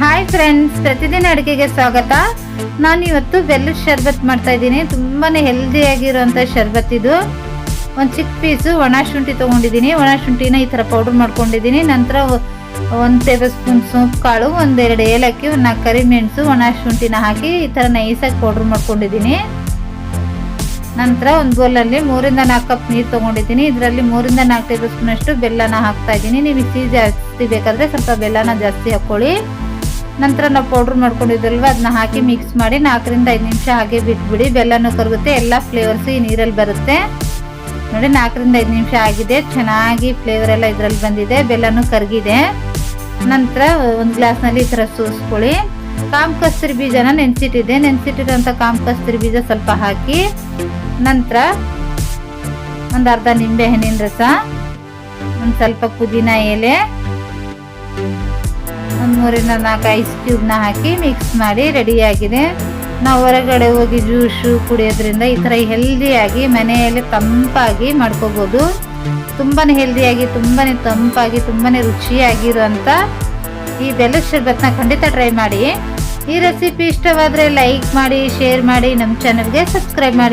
Hi friends, ಪ್ರತಿದಿನ ಅಡುಗೆಗೆ ಸ್ವಾಗತ. ನಾನು ಇವತ್ತು ಬೆಲ್ಲದ ಶರ್ಬತ್ ಮಾಡ್ತಾ ಇದ್ದೀನಿ. ತುಂಬಾನೇ ಹೆಲ್ದಿ ಆಗಿರುವಂತ ಶರ್ಬತ್ ಇದು. ಒಂದು ಚಿಕ್ಕ ಪೀಸು ಒಣ ಶುಂಠಿ ತಗೊಂಡಿದ್ದೀನಿ. ಒಣ ಶುಂಠಿನ ಈ ತರ ಪೌಡರ್ ಮಾಡ್ಕೊಂಡಿದ್ದೀನಿ. ನಂತರ 1 ಟೇಬಲ್ ಸ್ಪೂನ್ ಸೋಂಪು ಕಾಳು, 1-2 ಏಲಕ್ಕಿ, 4 ಕರಿಮೆಣಸು, ಒಣ ಶುಂಠಿನ ಹಾಕಿ ಈ ತರ ನೈಸಾಗಿ ಪೌಡರ್ ಮಾಡ್ಕೊಂಡಿದ್ದೀನಿ. ನಂತರ ಒಂದು ಬೌಲಲ್ಲಿ 3-4 ಕಪ್ ನೀರು ತಗೊಂಡಿದ್ದೀನಿ. ಇದರಲ್ಲಿ 3-4 ಟೇಬಲ್ ಸ್ಪೂನ್ ಅಷ್ಟು ಬೆಲ್ಲನ ಹಾಕ್ತಾ ಇದ್ದೀನಿ. ನೀವು ಸಿಹಿ ಜಾಸ್ತಿ ಬೇಕಾದ್ರೆ ಸ್ವಲ್ಪ ಬೆಲ್ಲನ ಜಾಸ್ತಿ ಹಾಕೊಳ್ಳಿ. ನಂತರ ನಾವು ಪೌಡರ್ ಮಾಡ್ಕೊಂಡಿದ್ದಲ್ವ ಅದನ್ನ ಹಾಕಿ ಮಿಕ್ಸ್ ಮಾಡಿ 4-5 ನಿಮಿಷ ಹಾಗೆ ಬಿಟ್ಬಿಡಿ. ಬೆಲ್ಲನೂ ಕರಗುತ್ತೆ, ಎಲ್ಲ ಫ್ಲೇವರ್ಸ್ ಈ ನೀರಲ್ಲಿ ಬರುತ್ತೆ. ನೋಡಿ 4-5 ನಿಮಿಷ ಆಗಿದೆ. ಚೆನ್ನಾಗಿ ಫ್ಲೇವರ್ ಎಲ್ಲ ಇದರಲ್ಲಿ ಬಂದಿದೆ, ಬೆಲ್ಲನೂ ಕರಗಿದೆ. ನಂತರ ಒಂದು ಗ್ಲಾಸ್ನಲ್ಲಿ ಈ ಥರ ಸೋಸ್ಕೊಳ್ಳಿ. ಕಾಮ್ ಕಸ್ತೂರಿ ಬೀಜನ ನೆನೆಸಿಟ್ಟಿರೋಂಥ ಕಾಮ್ ಕಸ್ತೂರಿ ಬೀಜ ಸ್ವಲ್ಪ ಹಾಕಿ, ನಂತರ ಒಂದು ಅರ್ಧ ನಿಂಬೆ ಹಣ್ಣಿನ ರಸ, ಒಂದು ಸ್ವಲ್ಪ ಪುದೀನ ಎಲೆ, ಒಂದು 3-4 ಐಸ್ ಕ್ಯೂಬ್ನ ಹಾಕಿ ಮಿಕ್ಸ್ ಮಾಡಿ ರೆಡಿಯಾಗಿದೆ. ನಾವು ಹೊರಗಡೆ ಹೋಗಿ ಜ್ಯೂಸು ಕುಡಿಯೋದ್ರಿಂದ ಈ ಥರ ಹೆಲ್ದಿಯಾಗಿ ಮನೆಯಲ್ಲೇ ತಂಪಾಗಿ ಮಾಡ್ಕೋಬೋದು. ತುಂಬಾ ಹೆಲ್ದಿಯಾಗಿ, ತುಂಬಾ ತಂಪಾಗಿ, ತುಂಬಾ ರುಚಿಯಾಗಿರುವಂಥ ಈ ಬೆಲ್ಲದ ಶರ್ಬತ್ನ ಖಂಡಿತ ಟ್ರೈ ಮಾಡಿ. ಈ ರೆಸಿಪಿ ಇಷ್ಟವಾದರೆ ಲೈಕ್ ಮಾಡಿ, ಶೇರ್ ಮಾಡಿ, ನಮ್ಮ ಚಾನಲ್ಗೆ ಸಬ್ಸ್ಕ್ರೈಬ್ ಮಾಡಿ.